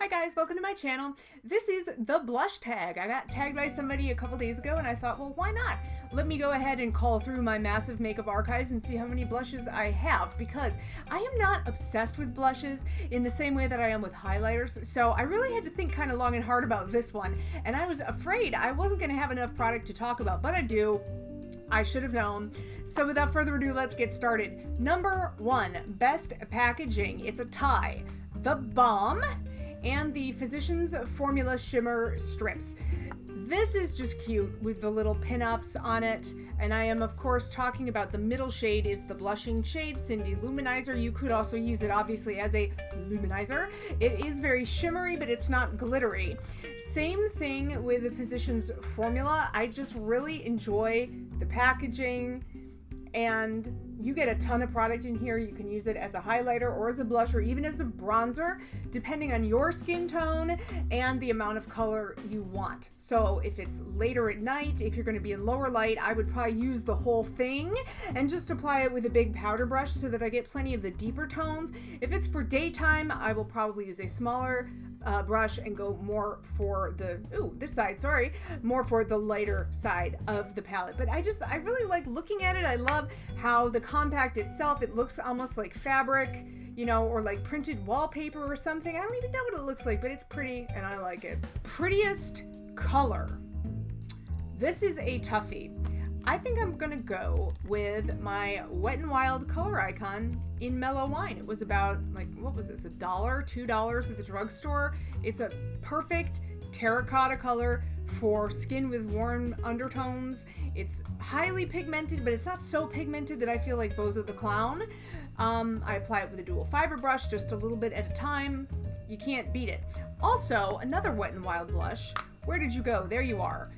Hi guys, welcome to my channel. This is the blush tag. I got tagged by somebody a couple days ago and I thought, well, why not? Let me go ahead and call through my massive makeup archives and see how many blushes I have, because I am not obsessed with blushes in the same way that I am with highlighters. So I really had to think kind of long and hard about this one, and I was afraid I wasn't going to have enough product to talk about, but I do. I should have known. So without further ado, let's get started. Number one, best packaging. It's a tie. The Balm and the Physicians Formula Shimmer Strips. This is just cute with the little pinups on it, and I am of course talking about the middle shade is the blushing shade, Cindy Luminizer. You could also use it obviously as a luminizer. It is very shimmery, but it's not glittery. Same thing with the Physicians Formula. I just really enjoy the packaging, and you get a ton of product in here. You can use it as a highlighter or as a blush or even as a bronzer, depending on your skin tone and the amount of color you want. So if it's later at night, if you're going to be in lower light, I would probably use the whole thing and just apply it with a big powder brush so that I get plenty of the deeper tones. If it's for daytime, I will probably use a smaller brush and go more for the more for the lighter side of the palette. But I really like looking at it. I love how the compact itself, it looks almost like fabric, you know, or like printed wallpaper or something. I don't even know what it looks like, but it's pretty and I like it. Prettiest color. This is a toughie. I think I'm gonna go with my Wet n Wild color icon in Mellow Wine. It was about, like, what was this, $1, $2 at the drugstore. It's a perfect terracotta color for skin with warm undertones. It's highly pigmented, but it's not so pigmented that I feel like Bozo the Clown. I apply it with a dual fiber brush, just a little bit at a time. You can't beat it. Also, another Wet n Wild blush. Where did you go? There you are.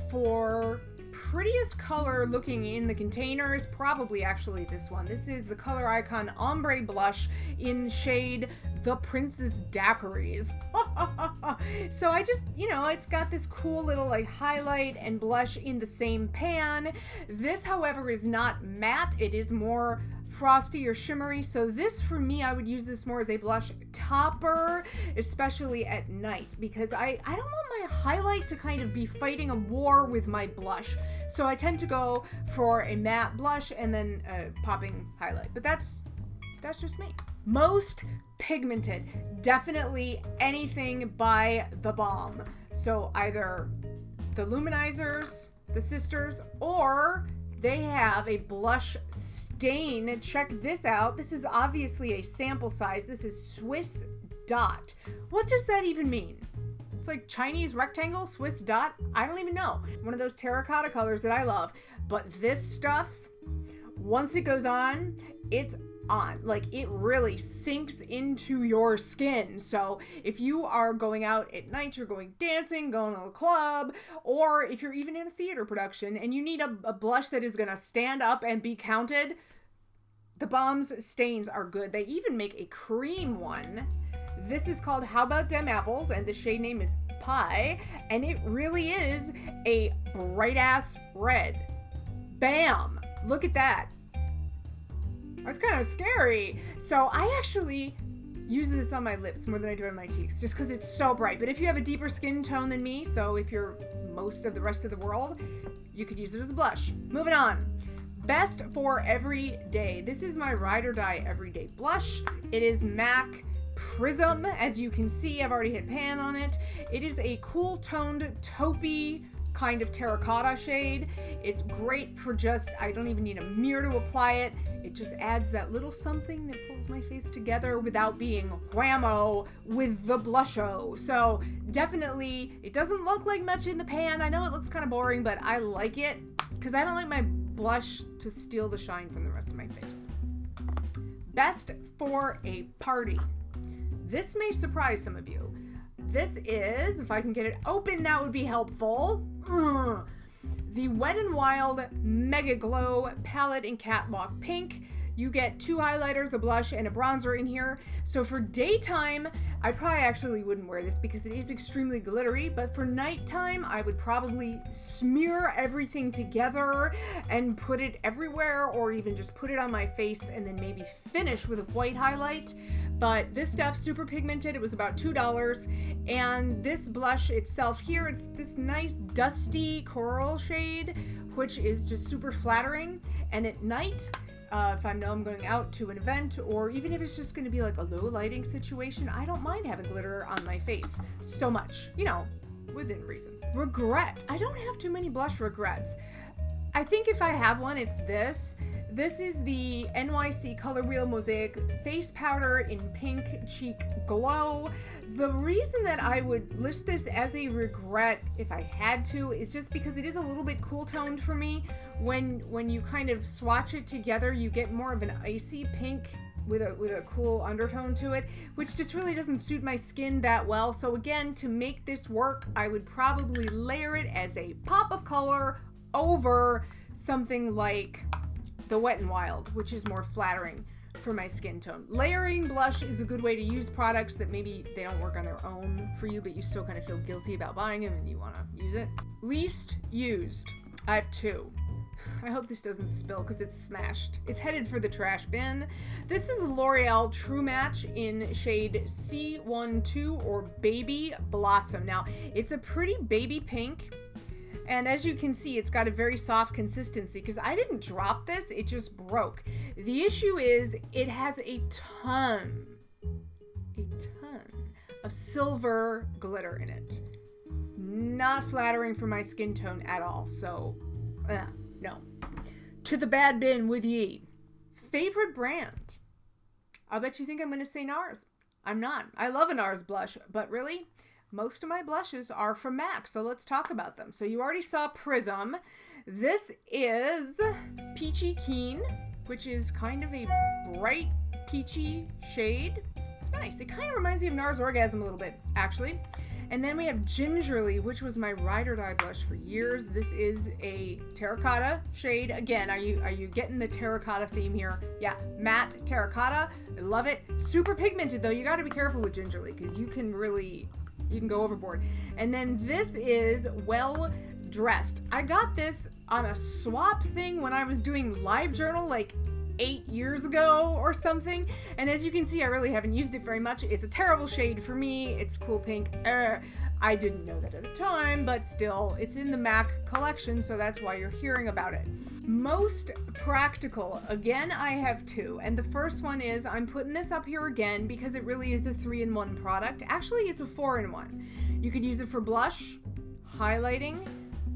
For prettiest color looking in the container is probably actually this one. This is the color icon ombre blush in shade The Princess Daiquiris. So I just, you know, it's got this cool little like highlight and blush in the same pan. This, however, is not matte. It is more frosty or shimmery. So this, for me, I would use this more as a blush topper, especially at night, because I don't want my highlight to kind of be fighting a war with my blush. So I tend to go for a matte blush and then a popping highlight. But that's just me. Most pigmented, definitely anything by The Balm. So either the luminizers, the sisters, or they have a blush stain. Check this out. This is obviously a sample size. This is Swiss Dot. What does that even mean? It's like Chinese rectangle, Swiss Dot? I don't even know. One of those terracotta colors that I love. But this stuff, once it goes on, it's on. Like, it really sinks into your skin. So if you are going out at night, you're going dancing, going to a club, or if you're even in a theater production and you need a blush that is going to stand up and be counted, The Balm's stains are good. They even make a cream one. This is called How About Dem Apples, and the shade name is Pie, and it really is a bright ass red. Bam! Look at that. That's kind of scary. So I actually use this on my lips more than I do on my cheeks, just because it's so bright. But if you have a deeper skin tone than me, so if you're most of the rest of the world, you could use it as a blush. Moving on. Best for every day. This is my Ride or Die Everyday Blush. It is MAC Prism. As you can see, I've already hit pan on it. It is a cool toned taupey kind of terracotta shade. It's great for just, I don't even need a mirror to apply it. It just adds that little something that pulls my face together without being whammo with the blusho. So definitely, it doesn't look like much in the pan. I know it looks kind of boring, but I like it because I don't like my blush to steal the shine from the rest of my face. Best for a party. This may surprise some of you. This is, if I can get it open, that would be helpful. The Wet n Wild Mega Glow Palette in Catwalk Pink. You get 2 highlighters, a blush, and a bronzer in here. So for daytime, I probably actually wouldn't wear this because it is extremely glittery, but for nighttime, I would probably smear everything together and put it everywhere, or even just put it on my face and then maybe finish with a white highlight. but this stuff, super pigmented. It was about $2. And this blush itself here, it's this nice dusty coral shade, which is just super flattering. And at night, if I know I'm going out to an event, or even if it's just going to be like a low lighting situation, I don't mind having glitter on my face so much, you know, within reason. Regret. I don't have too many blush regrets. I think if I have one, it's this. This is the NYC Color Wheel Mosaic Face Powder in Pink Cheek Glow. The reason that I would list this as a regret, if I had to, is just because it is a little bit cool toned for me. When you kind of swatch it together, you get more of an icy pink with a cool undertone to it, which just really doesn't suit my skin that well. So again, to make this work, I would probably layer it as a pop of color over something like the Wet n Wild, which is more flattering for my skin tone. Layering blush is a good way to use products that maybe they don't work on their own for you, but you still kind of feel guilty about buying them and you want to use it. Least used. I have two. I hope this doesn't spill because it's smashed. It's headed for the trash bin. This is L'Oreal True Match in shade C12 or Baby Blossom. Now, it's a pretty baby pink. And as you can see, it's got a very soft consistency because I didn't drop this, it just broke. The issue is it has a ton of silver glitter in it. Not flattering for my skin tone at all, so no. To the bad bin with ye. Favorite brand? I'll bet you think I'm going to say NARS. I'm not. I love a NARS blush, but really, most of my blushes are from MAC, so let's talk about them. So you already saw Prism. This is Peachy Keen, which is kind of a bright peachy shade. It's nice. It kind of reminds me of NARS Orgasm a little bit, actually. And then we have Gingerly, which was my ride or die blush for years. This is a terracotta shade. Again, are you getting the terracotta theme here? Yeah, matte terracotta. I love it. Super pigmented though. You got to be careful with Gingerly because you can go overboard. And then this is Well Dressed. I got this on a swap thing when I was doing LiveJournal like 8 years ago or something, and as you can see, I really haven't used it very much. It's a terrible shade for me. It's cool pink. I didn't know that at the time, but still, it's in the MAC collection, so that's why you're hearing about it. Most practical. Again, I have two, and the first one is, I'm putting this up here again because it really is a 3-in-1 product. Actually, it's a 4-in-1. You could use it for blush, highlighting,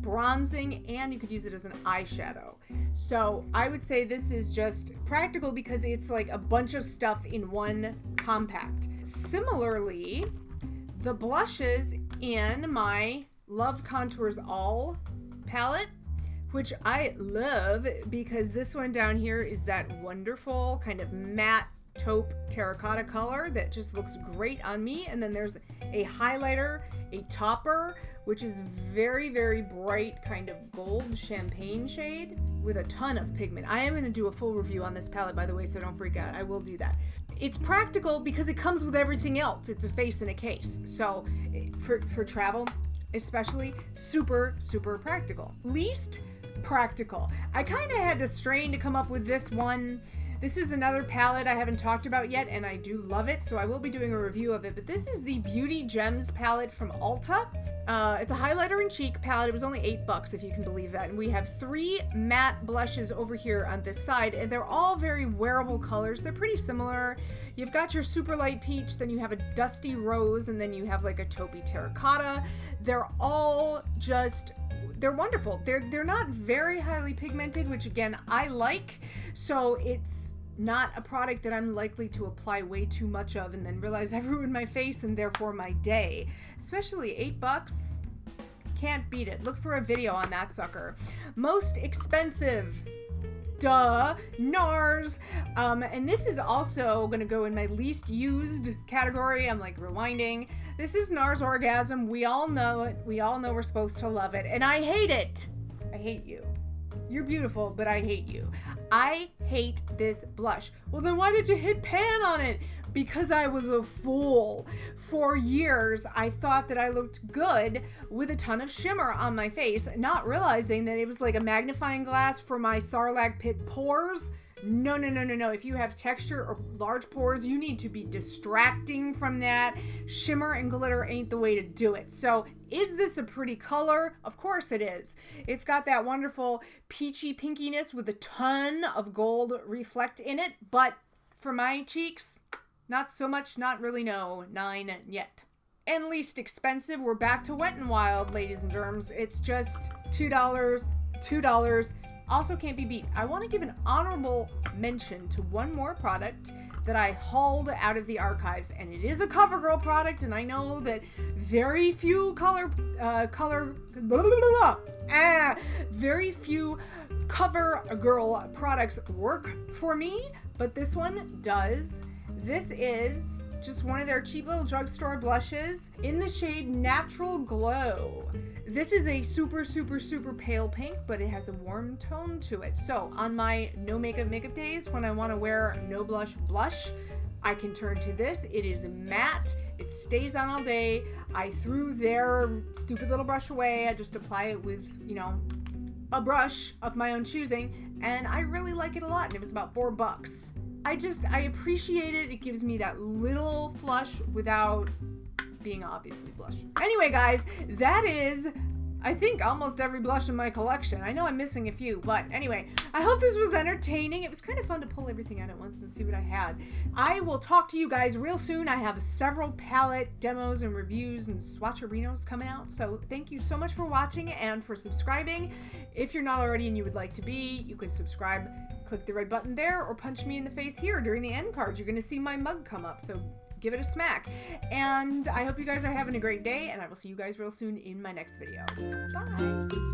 bronzing, and you could use it as an eyeshadow. So I would say this is just practical because it's like a bunch of stuff in one compact. Similarly, the blushes in my Love Contours All palette, which I love because this one down here is that wonderful kind of matte taupe terracotta color that just looks great on me. And then there's a highlighter, a topper, which is very, very bright kind of gold champagne shade with a ton of pigment. I am going to do a full review on this palette, by the way, so don't freak out. I will do that. It's practical because it comes with everything else. It's a face in a case. So for travel, especially, super, super practical. Least practical. I kind of had to strain to come up with this one. This is another palette I haven't talked about yet, and I do love it, so I will be doing a review of it. But this is the Beauty Gems palette from Ulta. It's a highlighter and cheek palette. It was only $8, if you can believe that. And we have 3 matte blushes over here on this side, and they're all very wearable colors. They're pretty similar. You've got your super light peach, then you have a dusty rose, and then you have like a taupey terracotta. They're all just... they're wonderful. They're not very highly pigmented, which again, I like. So it's not a product that I'm likely to apply way too much of and then realize I've ruined my face and therefore my day. Especially $8. Can't beat it. Look for a video on that sucker. Most expensive. Duh, NARS. And this is also gonna go in my least used category. I'm like rewinding. This is NARS Orgasm. We all know it. We all know we're supposed to love it. And I hate it. I hate you. You're beautiful, but I hate you. I hate this blush. Well, then why did you hit pan on it? Because I was a fool. For years, I thought that I looked good with a ton of shimmer on my face, not realizing that it was like a magnifying glass for my Sarlacc pit pores. No, no, no, no, no. If you have texture or large pores, you need to be distracting from that. Shimmer and glitter ain't the way to do it. So is this a pretty color? Of course it is. It's got that wonderful peachy pinkiness with a ton of gold reflect in it. But for my cheeks, not so much, not really, no, 9 yet. And least expensive, we're back to Wet n Wild, ladies and germs. It's just $2. Also can't be beat. I want to give an honorable mention to one more product that I hauled out of the archives, and it is a CoverGirl product, and I know that very few very few CoverGirl products work for me, but this one does. This is just one of their cheap little drugstore blushes in the shade Natural Glow. This is a super, super, super pale pink, but it has a warm tone to it. So on my no makeup days, when I want to wear no blush, I can turn to this. It is matte. It stays on all day. I threw their stupid little brush away. I just apply it with, you know, a brush of my own choosing, and I really like it a lot, and it was about $4. I appreciate it. It gives me that little flush without being obviously blush. Anyway, guys, that is, I think, almost every blush in my collection. I know I'm missing a few, but anyway, I hope this was entertaining. It was kind of fun to pull everything out at once and see what I had. I will talk to you guys real soon. I have several palette demos and reviews and swatcherinos coming out, so thank you so much for watching and for subscribing. If you're not already and you would like to be, you could subscribe. Click the red button there or punch me in the face here during the end cards. You're going to see my mug come up, so give it a smack. And I hope you guys are having a great day, and I will see you guys real soon in my next video. Bye!